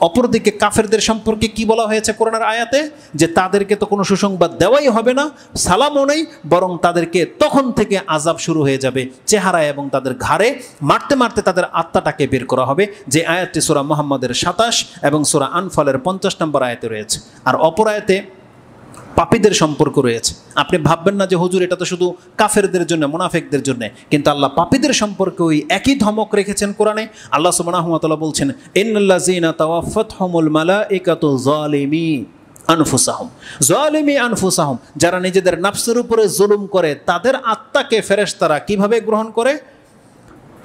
অপরদিকে কাফেরদের সম্পর্কে কি বলা হয়েছে কোরআনের আয়াতে, যে তাদেরকে তো কোনো সুসংবাদ দেওয়াই হবে না, সালামও নেই, বরং তাদেরকে তখন থেকে আযাব শুরু হয়ে যাবে চেহারায় এবং তাদের ঘাড়ে মারতে মারতে তাদের আত্মাটাকে বের করা হবে। যে আয়াতটি সূরা মুহাম্মদের 27 এবং সূরা আনফালের 50 নম্বর আয়াতে রয়েছে। আর অপর আয়াতে পাপীদের সম্পর্ক রয়েছে। আপনি ভাববেন না যে হুজুর এটা তো শুধু কাফেরদের জন্য, মুনাফিকদের জন্য, কিন্তু আল্লাহ পাপীদের সম্পর্কে ওই একই ধমক রেখেছেন কোরআনে। আল্লাহ সুবহানাহু ওয়া তাআলা বলছেন ইন্নাল্লাযীনা তাওয়াফাতহুমুল মালাইকাতু যালিমি আনফুসাহুম, যালিমি আনফুসাহুম, যারা নিজেদের নফসের উপরে জুলুম করে তাদের আত্মাকে ফেরেশতারা কিভাবে গ্রহণ করে,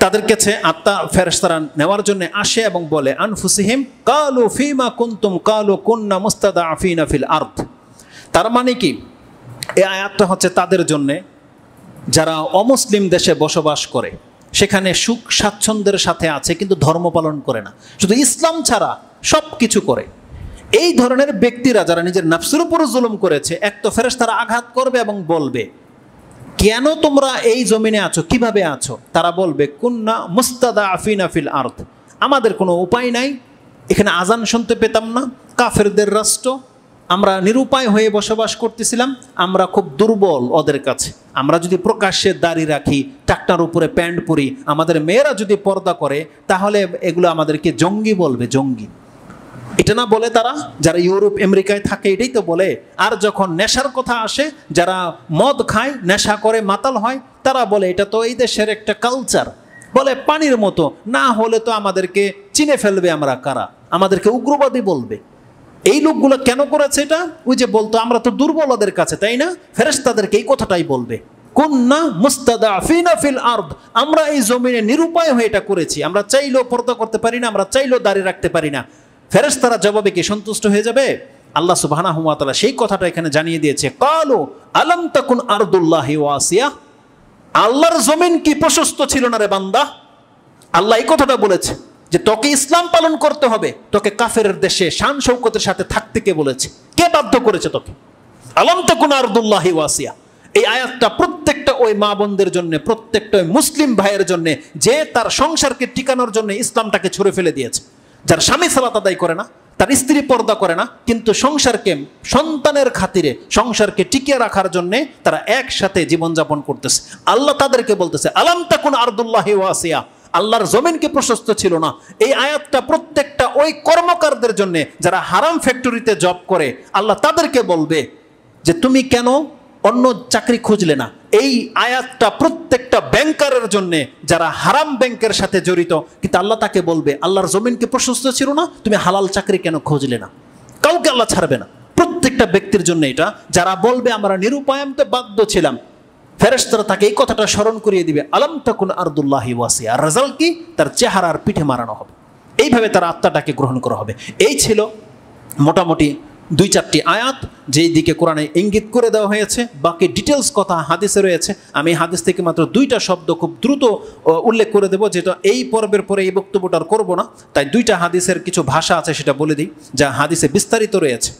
তাদের কাছে আত্মা ফেরেশতারা নেওয়ার জন্য আসে এবং বলে আনফুসিহিম কালু ফীমা কুনতুম কালু কুননা মুস্তাদআফিনা ফিল আরদ। তার মানে কি, এই আয়াতটা হচ্ছে তাদের জন্যে যারা অমুসলিম দেশে বসবাস করে, সেখানে সুখ স্বাচ্ছন্দ্যের সাথে আছে কিন্তু ধর্ম পালন করে না, শুধু ইসলাম ছাড়া সব কিছু করে। এই ধরনের ব্যক্তিরা যারা নিজের নফসের উপর জুলুম করেছে, এক তো ফেরেশতারা আঘাত করবে এবং বলবে কেন তোমরা এই জমিনে আছো, কিভাবে আছো? তারা বলবে কুন্না মুস্তাদআফিনা ফিল আরদ, আমাদের কোনো উপায় নাই, এখানে আজান শুনতে পেতাম না, কাফেরদের রাষ্ট্র, আমরা নিরুপায় হয়ে বসবাস করতেছিলাম, আমরা খুব দুর্বল ওদের কাছে। আমরা যদি প্রকাশ্যে দাড়ি রাখি, টাকটার উপরে প্যান্ট পরি, আমাদের মেয়েরা যদি পর্দা করে, তাহলে এগুলো আমাদেরকে জঙ্গি বলবে, জঙ্গি। এটা না বলে তারা, যারা ইউরোপ আমেরিকায় থাকে এটাই তো বলে। আর যখন নেশার কথা আসে, যারা মদ খায়, নেশা করে, মাতাল হয়, তারা বলে এটা তো এই দেশের একটা কালচার, বলে পানির মতো, না হলে তো আমাদেরকে চিনে ফেলবে, আমরা কারা, আমাদেরকে উগ্রবাদী বলবে। এই লোকগুলো কেন করেছে এটা? ওই যে বলতো আমরা তো দুর্বল ওদের কাছে, তাই না? ফেরেশতাদেরকে এই কথাটাই বলবে, কুন্না মুস্তাদআফিনা ফিল আরদ, আমরা এই জমিনে নিরুপায় হয়ে এটা করেছি, আমরা চাইলেও পর্দা করতে পারি না, আমরা চাইলেও দাঁড়িয়ে রাখতে পারি না। ফেরেশতারা জবাবে কি সন্তুষ্ট হয়ে যাবে? আল্লাহ সুবহানাহু ওয়া তাআলা সেই কথাটা এখানে জানিয়ে দিয়েছে, ক্বালু আলাম তাকুন আরদুল্লাহি ওয়াসিয়া, আল্লাহর জমিন কি প্রশস্ত ছিল না রে বান্দা? আল্লাহ এই কথাটা বলেছে যে তোকে ইসলাম পালন করতে হবে, তোকে কাফেরের দেশে শান শৌকতের সাথে থাকতে কে বলেছে? কে বাধ্য করেছে তোকে? আলাম তাকুন আরদুল্লাহি ওয়াসিয়া, এই আয়াতটা প্রত্যেকটা ওই মা বোনদের জন্য, প্রত্যেকটা ওই মুসলিম ভাইয়ের জন্য যে তার সংসারকে টিকানোর জন্য ইসলামটাকে ছুঁড়ে ফেলে দিয়েছে, যার স্বামী সালাত আদায় করে না, তার স্ত্রী পর্দা করে না, কিন্তু সংসারকে, সন্তানের খাতিরে সংসারকে টিকিয়ে রাখার জন্য তারা একসাথে জীবনযাপন করতেছে। আল্লাহ তাদেরকে বলতেছে আলাম তাকুন আরদুল্লাহি ওয়াসিয়া, আল্লাহর জমিনকে প্রশস্ত ছিল না। এই আয়াতটা প্রত্যেকটা ওই কর্মকারদের জন্য যারা হারাম ফ্যাক্টরিতে জব করে, আল্লাহ তাদেরকে বলবে যে তুমি কেন অন্য চাকরি খুঁজলে না। এই আয়াতটা প্রত্যেকটা ব্যাংকারের জন্য যারা হারাম ব্যাংকের সাথে জড়িত, কিন্তু আল্লাহ তাকে বলবে আল্লাহর জমিনকে প্রশস্ত ছিল না, তুমি হালাল চাকরি কেন খুঁজলে না। কাউকে আল্লাহ ছাড়বে না, প্রত্যেকটা ব্যক্তির জন্য এটা। যারা বলবে আমরা নিরুপায়নতে বাধ্য ছিলাম, ফেরেশতারা তাকে এই কথাটা স্মরণ করিয়ে দিবে আলাম তাকুন আরদুল্লাহি ওয়াসিয়া, আর রেজাল্ট কি? তার চেহারার পিঠে মারানো হবে। এইভাবে তার আত্মাটাকে গ্রহণ করা হবে। এই ছিল মোটামুটি 2-4টি আয়াত যেই দিকে কোরআনে ইঙ্গিত করে দেওয়া হয়েছে, বাকি ডিটেলস কথা হাদিসে রয়েছে। আমি হাদিস থেকে মাত্র 2টা শব্দ খুব দ্রুত উল্লেখ করে দেবো, যেটা এই পর্বের পরে এই বক্তব্যটা আর করবো না। তাই 2টা হাদিসের কিছু ভাষা আছে সেটা বলে দিই, যা হাদিসে বিস্তারিত রয়েছে।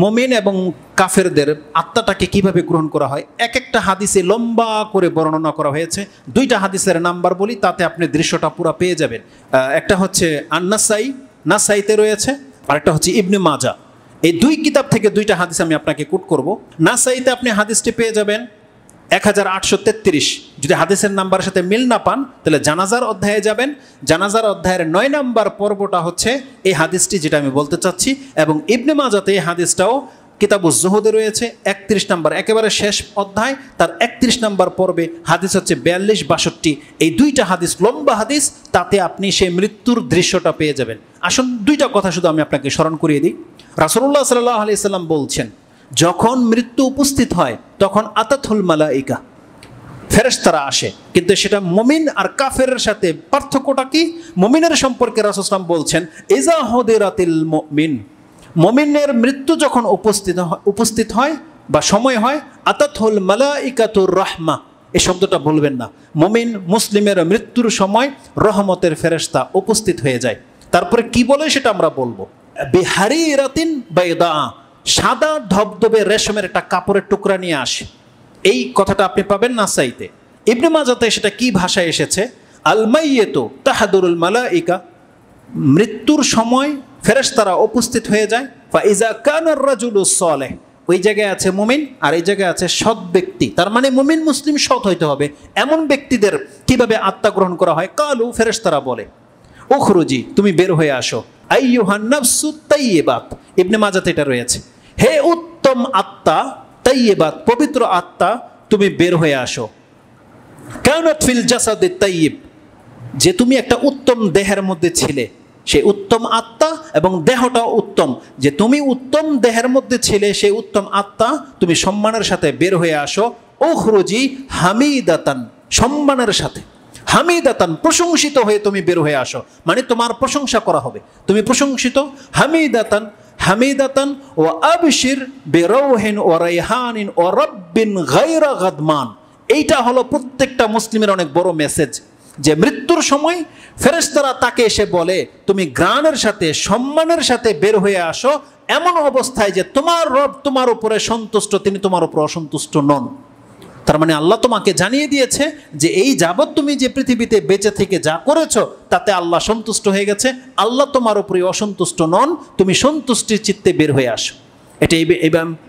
মুমিন এবং কাফেরদের আত্মাটাকে কিভাবে গ্রহণ করা হয়, এক একটা হাদিসে লম্বা করে বর্ণনা করা হয়েছে। 2টা হাদিসের নাম্বার বলি, তাতে আপনি দৃশ্যটা পুরো পেয়ে যাবেন। একটা হচ্ছে নাসাইতে রয়েছে, আর একটা হচ্ছে ইবনে মাজা। এই 2 কিতাব থেকে 2টা হাদিস আমি আপনাকে কোট করব। নাসাইতে আপনি হাদিসটি পেয়ে যাবেন 1833। যদি হাদিসের নাম্বারের সাথে মিল না পান তাহলে জানাজার অধ্যায়ে যাবেন। জানাজার অধ্যায়ের 9 নম্বর পর্বটা হচ্ছে এই হাদিসটি যেটা আমি বলতে চাচ্ছি। এবং ইবনে মাজাতে এই হাদিসটাও কিতাবুজ জুহুদে রয়েছে 31 নম্বর, একেবারে শেষ অধ্যায়, তার 31 নম্বর পর্বে হাদিস হচ্ছে 42-62। এই 2টা হাদিস লম্বা হাদিস, তাতে আপনি সেই মৃত্যুর দৃশ্যটা পেয়ে যাবেন। আসুন 2টা কথা শুধু আমি আপনাকে স্মরণ করিয়ে দিই। রাসূলুল্লাহ সাল্লাল্লাহু আলাইহি সাল্লাম বলছেন, যখন মৃত্যু উপস্থিত হয় তখন আতাতুল মালাইকা, ফেরেশতারা আসে। কিন্তু সেটা মুমিন আর কাফেরের সাথে পার্থক্যটা কি? মুমিনের সম্পর্কে রাসূল সাল্লাল্লাহু আলাইহি ওয়াসাল্লাম বলছেন, ইজা হুদিরাতিল মুমিন, মুমিনের মৃত্যু যখন উপস্থিত হয় বা সময় হয়, আতাতুল মালাইকাতুর রাহমা, এই শব্দটা বলবেন না। মুমিন মুসলিমের মৃত্যুর সময় রহমতের ফেরেশতা উপস্থিত হয়ে যায়। তারপরে কি বলে সেটা আমরা বলবো। বিহারিরাতিন বাইদা, সাদা ধবধবে রেশমের একটা কাপড়ের টুকরা নিয়ে আসে। এই কথাটা আপনি পাবেন নাসাইতে। ইবনে মাজাতে সেটা কি ভাষায় এসেছে? আল মাইয়িতু তাহদুরুল মালাইকা, মৃত্যুর সময় ফেরেশতারা উপস্থিত হয়ে যায়। ফাইজা কানার রাজুলু সালেহ, ওই জায়গায় আছে মুমিন আর এই জায়গায় আছে সৎ ব্যক্তি। তার মানে মুমিন মুসলিম সৎ হইতে হবে। এমন ব্যক্তিদের কিভাবে আত্মা গ্রহণ করা হয়? কালু, ফেরেশতারা বলে, উখরুজি, তুমি বের হয়ে আসো। আইয়ুহান নাফসু তাইয়্যিবাত, ইবনে মাজাতে এটা রয়েছে, হে উত্তম আত্মা, তাইয়্যিবাত, পবিত্র আত্মা, তুমি বের হয়ে আসো। কানাত ফিল জাসাদিত তাইয়্যিব, যে তুমি একটা উত্তম দেহের মধ্যে ছিলে, সেই উত্তম আত্মা এবং দেহটাও উত্তম, যে তুমি উত্তম দেহের মধ্যে ছিলে, সেই উত্তম আত্মা তুমি সম্মানের সাথে বের হয়ে আসো। উখরুজি হামিদাতান, সম্মানের সাথে, হামিদাতান, প্রশংসিত হয়ে তুমি বের হয়ে আসো, মানে তোমার প্রশংসা করা হবে, তুমি প্রশংসিত। হামিদাতান ও আবশির বিরাউহিন ও রাইহানিন ও রাব্বিন গায়রা গাদমান। এইটা হলো প্রত্যেকটা মুসলিমের অনেক বড় মেসেজ, যে মৃত্যুর সময় ফেরেশতারা তাকে এসে বলে, তুমি গ্রাণের সাথে সম্মানের সাথে বের হয়ে আসো, এমন অবস্থায় যে তোমার রব তোমার উপরে সন্তুষ্ট, তিনি তোমার উপর অসন্তুষ্ট নন। তার মানে আল্লাহ তোমাকে জানিয়ে দিয়েছে যে এই যাবৎ তুমি যে পৃথিবীতে বেঁচে থেকে যা করেছো তাতে আল্লাহ সন্তুষ্ট হয়ে গেছে, আল্লাহ তোমার উপরে অসন্তুষ্ট নন, তুমি সন্তুষ্টির চিত্তে বের হয়ে আসো। এটা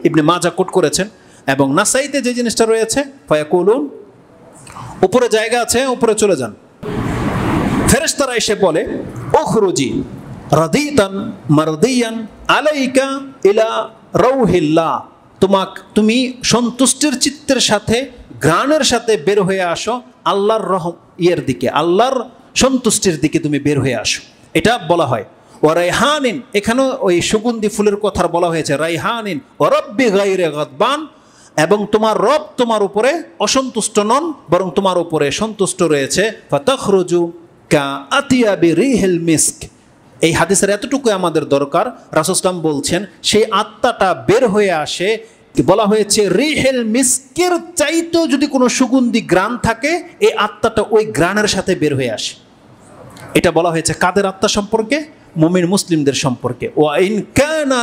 ইবনে মাজা কোট করেছেন। এবং নাসাইতে যে জিনিসটা রয়েছে, ফায়াকুলুন, উপরে জায়গা আছে, উপরে চলে যান। ফেরেশতারা এসে বলে, উখরুজি রাদিতান মারদিয়ান আলাইকা ইলা রাউহিল্লাহ, তুমি সন্তুষ্টির চিত্তের সাথে ঘ্রাণের সাথে বের হয়ে আসো আল্লাহর দিকে, আল্লাহর সন্তুষ্টির দিকে তুমি বের হয়ে আসো, এটা বলা হয়। ও রাইহানিন, এখানেও ওই সুগন্ধি ফুলের কথা বলা হয়েছে, রাইহানিন ও রব্বি গায়রে গাদবান, এবং তোমার রব তোমার উপরে অসন্তুষ্ট নন, বরং তোমার উপরে সন্তুষ্ট রয়েছে। ফাতাখরুজু কা আতিয়াবি রিহিল মিস্ক, এই হাদিসের এতটুকু আমাদের দরকার। রাসূল সাল্লাল্লাহু আলাইহি ওয়াসাল্লাম বলছেন, সেই আত্মাটা বের হয়ে আসে, বলা হয়েছে রিহিল মিস্কের চাইতেও যদি কোনো সুগন্ধি গ্রাণ থাকে, এই আত্মাটা ওই গ্রাণের সাথে বের হয়ে আসে। এটা বলা হয়েছে কাদের আত্মা সম্পর্কে? মুমিন মুসলিমদের সম্পর্কে। ওয়া ইন কানা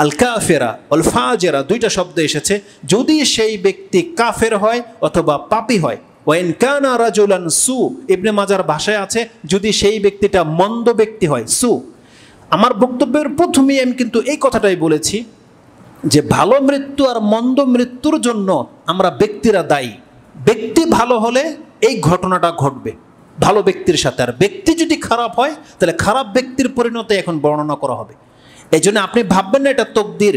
আল কাফেরা আল ফাজেরা, 2টা শব্দ এসেছে, যদি সেই ব্যক্তি কাফের হয় অথবা পাপী হয়। ওয়াইন কানা রাজুলান সু, ইবনে মাজার ভাষায় আছে, যদি সেই ব্যক্তিটা মন্দ ব্যক্তি হয়। সু, আমার বক্তব্যের প্রথমেই আমি কিন্তু এই কথাটাই বলেছি যে ভালো মৃত্যু আর মন্দ মৃত্যুর জন্য আমরা ব্যক্তিরা দায়ী। ব্যক্তি ভালো হলে এই ঘটনাটা ঘটবে ভালো ব্যক্তির সাথে, আর ব্যক্তি যদি খারাপ হয় তাহলে খারাপ ব্যক্তির পরিণতি এখন বর্ণনা করা হবে। এই জন্য আপনি ভাববেন না এটা তকদির,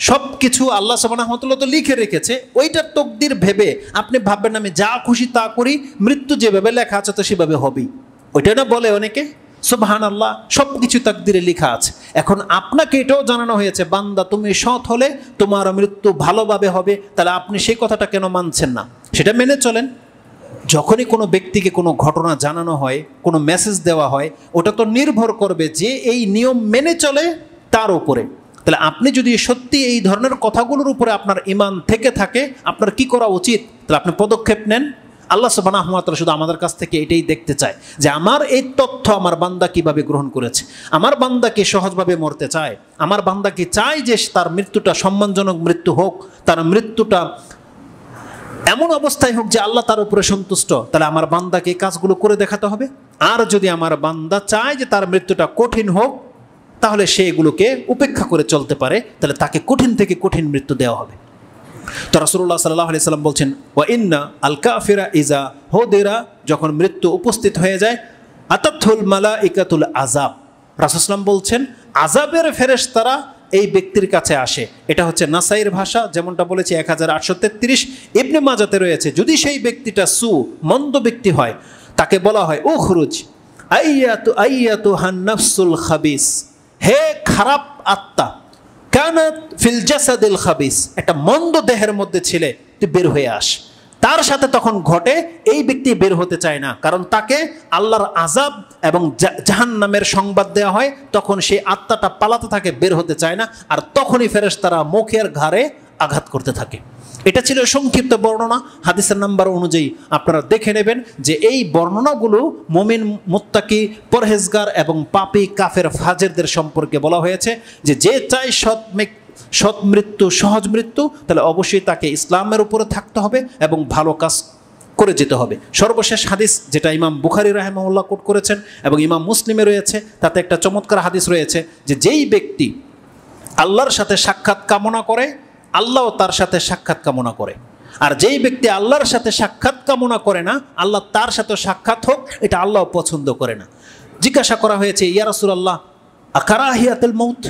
সব কিছু আল্লাহ সুবহানাহু ওয়া তাআলা তো লিখে রেখেছে, ওইটা তকদির ভেবে আপনি ভাববেন আমি যা খুশি তা করি, মৃত্যু যেভাবে লেখা আছে তো সেভাবে হবেই। ওইটা না বলে অনেকে, সুবহানাল্লাহ, সব কিছু তাকদিরে লেখা আছে। এখন আপনাকে এটাও জানানো হয়েছে, বান্দা তুমি সৎ হলে তোমার মৃত্যু ভালোভাবে হবে, তাহলে আপনি সেই কথাটা কেন মানছেন না? সেটা মেনে চলেন। যখনই কোনো ব্যক্তিকে কোনো ঘটনা জানানো হয়, কোনো মেসেজ দেওয়া হয়, ওটা তো নির্ভর করবে যে এই নিয়ম মেনে চলে তার উপরে। তাহলে আপনি যদি সত্যি এই ধরনের কথাগুলোর উপরে আপনার ঈমান থেকে থাকে, আপনার কি করা উচিত? তাহলে আপনি পদক্ষেপ নেন। আল্লাহ সুবহানাহু ওয়া তাআলা শুধু আমাদের কাছ থেকে এটাই দেখতে চায় যে আমার এই তথ্য আমার বান্দা কিভাবে গ্রহণ করেছে। আমার বান্দা কি সহজভাবে মরতে চায়? আমার বান্দা কি চায় যে তার মৃত্যুটা সম্মানজনক মৃত্যু হোক, তার মৃত্যুটা এমন অবস্থায় হোক যে আল্লাহ তার উপরে সন্তুষ্ট? তাহলে আমার বান্দাকে এই কাজগুলো করে দেখাতে হবে। আর যদি আমার বান্দা চায় যে তার মৃত্যুটা কঠিন হোক, তাহলে সে এগুলোকে উপেক্ষা করে চলতে পারে, তাহলে তাকে কঠিন থেকে কঠিন মৃত্যু দেওয়া হবে। তো রাসূলুল্লাহ সাল্লাল্লাহু আলাইহি সাল্লাম বলছেন, ওয়া ইন্না আল কাফিরা ইজা হুদিরা, যখন মৃত্যু উপস্থিত হয়ে যায়, আতাতুল মালাইকাতুল আযাব, রাসূল সাল্লাম বলছেন আযাবের ফেরেশতারা এই ব্যক্তির কাছে আসে। এটা হচ্ছে নাসাইর ভাষা, যেমনটা বলেছি 1833। ইবনে মাজাতে রয়েছে, যদি সেই ব্যক্তিটা মন্দ ব্যক্তি হয়, তাকে বলা হয় উখরুজ আইয়াতু হান্নাফসুল খাবিস, হে খারাপ আত্মা, কানাত ফিল জাসাদিল খাবিস, একটা মন্দ দেহের মধ্যে ছিলে, তুই বের হয়ে আস। তার সাথে তখন ঘটে এই ব্যক্তি বের হতে চায় না, কারণ তাকে আল্লাহর আযাব এবং জাহান্নামের সংবাদ দেওয়া হয়। তখন সেই আত্মাটা পালাতে থাকে, বের হতে চায় না, আর তখনই ফেরেশতারা মুখের ঘাড়ে আঘাত করতে থাকে। এটা ছিল সংক্ষিপ্ত বর্ণনা। হাদিসের নাম্বার অনুযায়ী আপনারা দেখে নেবেন যে এই বর্ণনাগুলো মুমিন, মুত্তাকি, পরহেজগার এবং পাপী, কাফের, ফাজেরদের সম্পর্কে বলা হয়েছে যে যে চায় সৎ মৃত্যু, সহজ মৃত্যু, তাহলে অবশ্যই তাকে ইসলামের উপরে থাকতে হবে এবং ভালো কাজ করে যেতে হবে। সর্বশেষ হাদিস, যেটা ইমাম বুখারী রাহিমাহুল্লাহ কোট করেছেন এবং ইমাম মুসলিমে রয়েছে, তাতে একটা চমৎকার হাদিস রয়েছে যে যেই ব্যক্তি আল্লাহর সাথে সাক্ষাৎ কামনা করে, আল্লাহও তার সাথে সাক্ষাৎ কামনা করে। আর যেই ব্যক্তি আল্লাহর সাথে সাক্ষাৎ কামনা করে না, আল্লাহ তার সাথে সাক্ষাৎ হোক, এটা আল্লাহ পছন্দ করে না। জিজ্ঞাসা করা হয়েছে, ইয়া রাসূলুল্লাহ আকারাহিয়াতুল মউত,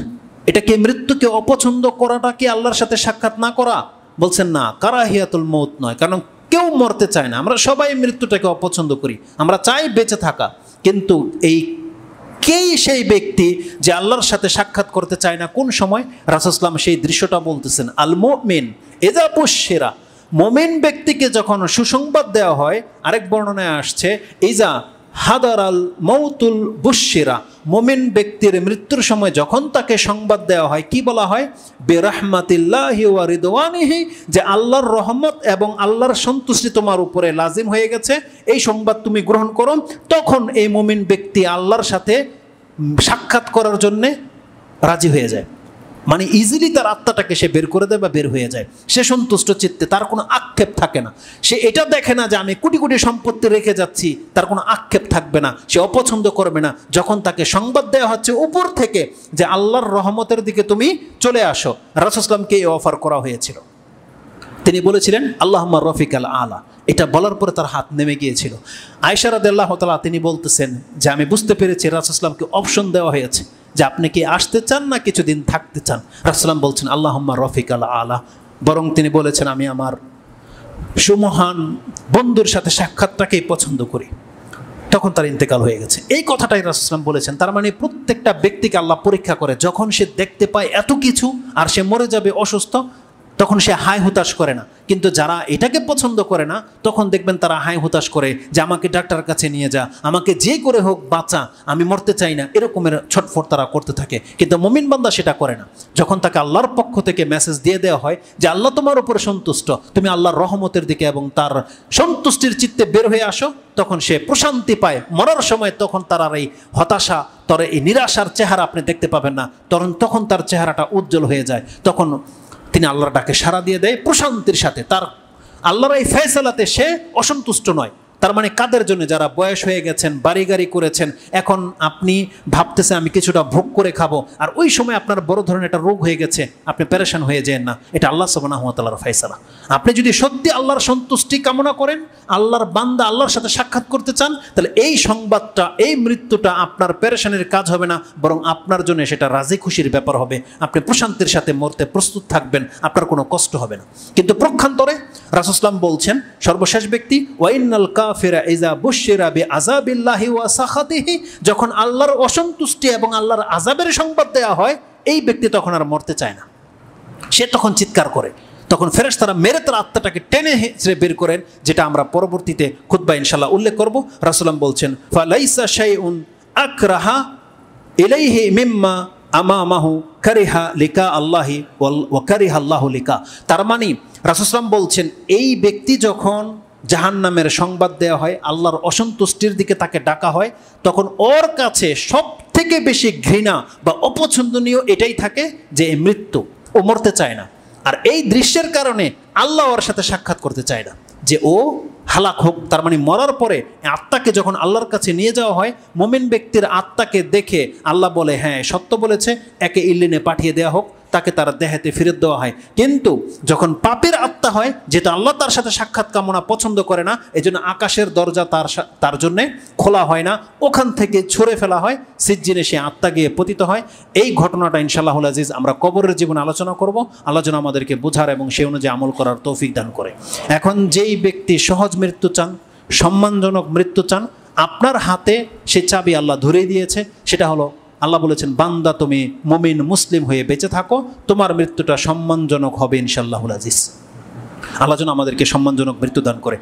এটা কি মৃত্যুকে অপছন্দ করাটা কি আল্লাহর সাথে সাক্ষাৎ না করা? বলছেন না, কারাহিয়াতুল মউত নয়, কারণ কেউ মরতে চায় না। আমরা সবাই মৃত্যুটাকে অপছন্দ করি, আমরা চাই বেঁচে থাকা। কিন্তু কেই সেই ব্যক্তি যে আল্লাহর সাথে সাক্ষাৎ করতে চায় না? কোন সময়? রাসূল সাল্লাল্লাহু আলাইহি ওয়াসাল্লাম সেই দৃশ্যটা বলতেছেন, আল মুমিন ইযা বুশশিরা, মুমিন ব্যক্তিকে যখন সুসংবাদ দেওয়া হয়। আরেক বর্ণনায় আসছে ইযা হাদারাল মাউতুল বুশশিরা, মুমিন ব্যক্তির মৃত্যুর সময় যখন তাকে সংবাদ দেওয়া হয়, কি বলা হয়? বিরাহমাতিল্লাহি ওয়া রিদওয়ানিহি, যে আল্লাহর রহমত এবং আল্লাহর সন্তুষ্টি তোমার উপরে লাজিম হয়ে গেছে, এই সংবাদ তুমি গ্রহণ করো। তখন এই মুমিন ব্যক্তি আল্লাহর সাথে সাক্ষাৎ করার জন্যে রাজি হয়ে যায়, মানে ইজিলি তার আত্মাটাকে সে বের করে দেয় বা বের হয়ে যায়। সে সন্তুষ্ট চিত্তে, তার কোনো আক্ষেপ থাকে না। সে এটা দেখে না যে আমি কোটি কোটি সম্পত্তি রেখে যাচ্ছি, তার কোনো আক্ষেপ থাকবে না, সে অপছন্দ করবে না। যখন তাকে সংবাদ দেওয়া হচ্ছে উপর থেকে যে আল্লাহর রহমতের দিকে তুমি চলে আসো, রাসূল সাল্লাল্লাহু আলাইহি ওয়াসাল্লামকে এই অফার করা হয়েছিল। তিনি বলেছিলেন আল্লাহুম্মা রফিকাল আলা, এটা বলার পরে তার হাত নেমে গিয়েছিল। আয়েশা রাদিয়াল্লাহু তাআলা তিনি বলতেছেন যে আমি বুঝতে পেরেছি রাসূল সাল্লাল্লাহু আলাইহি ওয়াসাল্লামকে অপশন দেওয়া হয়েছে যে আপনি কি আসতে চান না কিছুদিন থাকতে চান। রাসূল সাল্লাল্লাহু বলছেন আল্লাহুম্মা রফিকাল আলা, বরং তিনি বলেছেন আমি আমার সুমহান বন্ধুর সাথে সাক্ষাৎটাকেই পছন্দ করি। তখন তার ইন্তেকাল হয়ে গেছে। এই কথাটাই রাসূল সাল্লাল্লাহু আলাইহি ওয়াসাল্লাম বলেছেন। তার মানে প্রত্যেকটা ব্যক্তিকে আল্লাহ পরীক্ষা করে, যখন সে দেখতে পায় এত কিছু আর সে মরে যাবে অসুস্থ, তখন সে হায় হুতাশ করে না। কিন্তু যারা এটাকে পছন্দ করে না, তখন দেখবেন তারা হায় হুতাশ করে যে আমাকে ডাক্তার কাছে নিয়ে যা, আমাকে যে করে হোক বাঁচা, আমি মরতে চাই না, এরকমের ছটফট তারা করতে থাকে। কিন্তু মুমিন বান্দা সেটা করে না। যখন তাকে আল্লাহর পক্ষ থেকে মেসেজ দিয়ে দেওয়া হয় যে আল্লাহ তোমার উপরে সন্তুষ্ট, তুমি আল্লাহর রহমতের দিকে এবং তার সন্তুষ্টির চিত্তে বের হয়ে আসো, তখন সে প্রশান্তি পায়। মরার সময় তখন তার আর এই হতাশা, তার এই নিরাশার চেহারা আপনি দেখতে পাবেন না। তখন তার চেহারাটা উজ্জ্বল হয়ে যায়। তখন তিনি আল্লাহর ডাকে সাড়া দিয়ে দেয় প্রশান্তির সাথে। তার আল্লাহর এই ফয়সালাতে সে অসন্তুষ্ট নয়। তার মানে কাদের জন্য? যারা বয়স হয়ে গেছেন, বাড়ি গাড়ি করেছেন, এখন আপনি ভাবতেছেন আমি কিছুটা ভোগ করে খাবো, আর ওই সময় আপনার বড় ধরনের একটা রোগ হয়ে গেছে, আপনি পেরেশান হয়ে যান না। এটা আল্লাহ সুবহানাহু ওয়া তাআলার ফয়সালা। আপনি যদি সত্যি আল্লাহর সন্তুষ্টি কামনা করেন, আল্লাহর বান্দা, আল্লাহর সাথে সাক্ষাৎ করতে চান, তাহলে এই সংবাদটা, এই মৃত্যুটা আপনার পেরেশানির কাজ হবে না, বরং আপনার জন্য সেটা রাজি খুশির ব্যাপার হবে। আপনি প্রশান্তির সাথে মরতে প্রস্তুত থাকবেন, আপনার কোনো কষ্ট হবে না। কিন্তু পক্ষান্তরে রাসূল সাল্লাল্লাহু আলাইহি ওয়াসাল্লাম বলছেন, সর্বশেষ ব্যক্তি ওয়াইনাল কাফিরা ইযা বুশশিরা বিআযাবিল্লাহি ওয়া সাখাতিহি, যখন আল্লাহর অসন্তুষ্টি এবং আল্লাহর আযাবের সংবাদ দেওয়া হয়, এই ব্যক্তি তখন আর মরতে চায় না। সে তখন চিৎকার করে, তখন ফেরেশতারা মেরে তার আত্মাটাকে টেনে হেঁচড়ে বের করেন, যেটা আমরা পরবর্তীতে খুতবা ইনশাআল্লাহ উল্লেখ করব। রাসূল বলছেন ফালাইসা শাইউন আকরাহা ইলাইহি মিম্মা আমা আমাহু কারিহা লিকা আল্লাহি ওয়া কারিহা আল্লাহু লিকা। তার মানে রাসূল সাল্লাল্লাহু বলছেন এই ব্যক্তি যখন জাহান্নামের সংবাদ দেওয়া হয়, আল্লাহর অসন্তুষ্টির দিকে তাকে ডাকা হয়, তখন ওর কাছে সব থেকে বেশি ঘৃণা বা অপছন্দনীয় এটাই থাকে যে মৃত্যু। ও মরতে চায় না। আর এই দৃশ্যের কারণে আল্লাহ ওর সাথে সাক্ষাৎ করতে চায় না, যে ও হালাক হোক। তার মানে মরার পরে আত্মাকে যখন আল্লাহর কাছে নিয়ে যাওয়া হয়, মুমিন ব্যক্তির আত্মাকে দেখে আল্লাহ বলে হ্যাঁ সত্য বলেছে, একে ইল্লিনে পাঠিয়ে দেওয়া হোক, তাকে তার দেহেতে ফেরত দেওয়া হয়। কিন্তু যখন পাপের আত্মা হয়, যেটা আল্লাহ তার সাথে সাক্ষাৎ কামনা পছন্দ করে না, এই জন্য আকাশের দরজা তার জন্যে খোলা হয় না, ওখান থেকে ছুঁড়ে ফেলা হয়, সিজ্জিনে সে আত্মা গিয়ে পতিত হয়। এই ঘটনাটা ইনশাআল্লাহুল আজিজ আমরা কবরের জীবনে আলোচনা করব। আল্লাহ যেন আমাদেরকে বোঝার এবং সেই অনুযায়ী আমল করার তৌফিক দান করে। এখন যেই ব্যক্তি সহজ মৃত্যু চান, সম্মানজনক মৃত্যু চান, আপনার হাতে সে চাবি আল্লাহ ধরিয়ে দিয়েছে। সেটা হলো আল্লাহ বলেছেন, বান্দা তুমি মুমিন মুসলিম হয়ে বেঁচে থাকো, তোমার মৃত্যুটা সম্মানজনক হবে ইনশাআল্লাহুল আজিজ। আল্লাহ যেন আমাদেরকে সম্মানজনক মৃত্যু দান করে।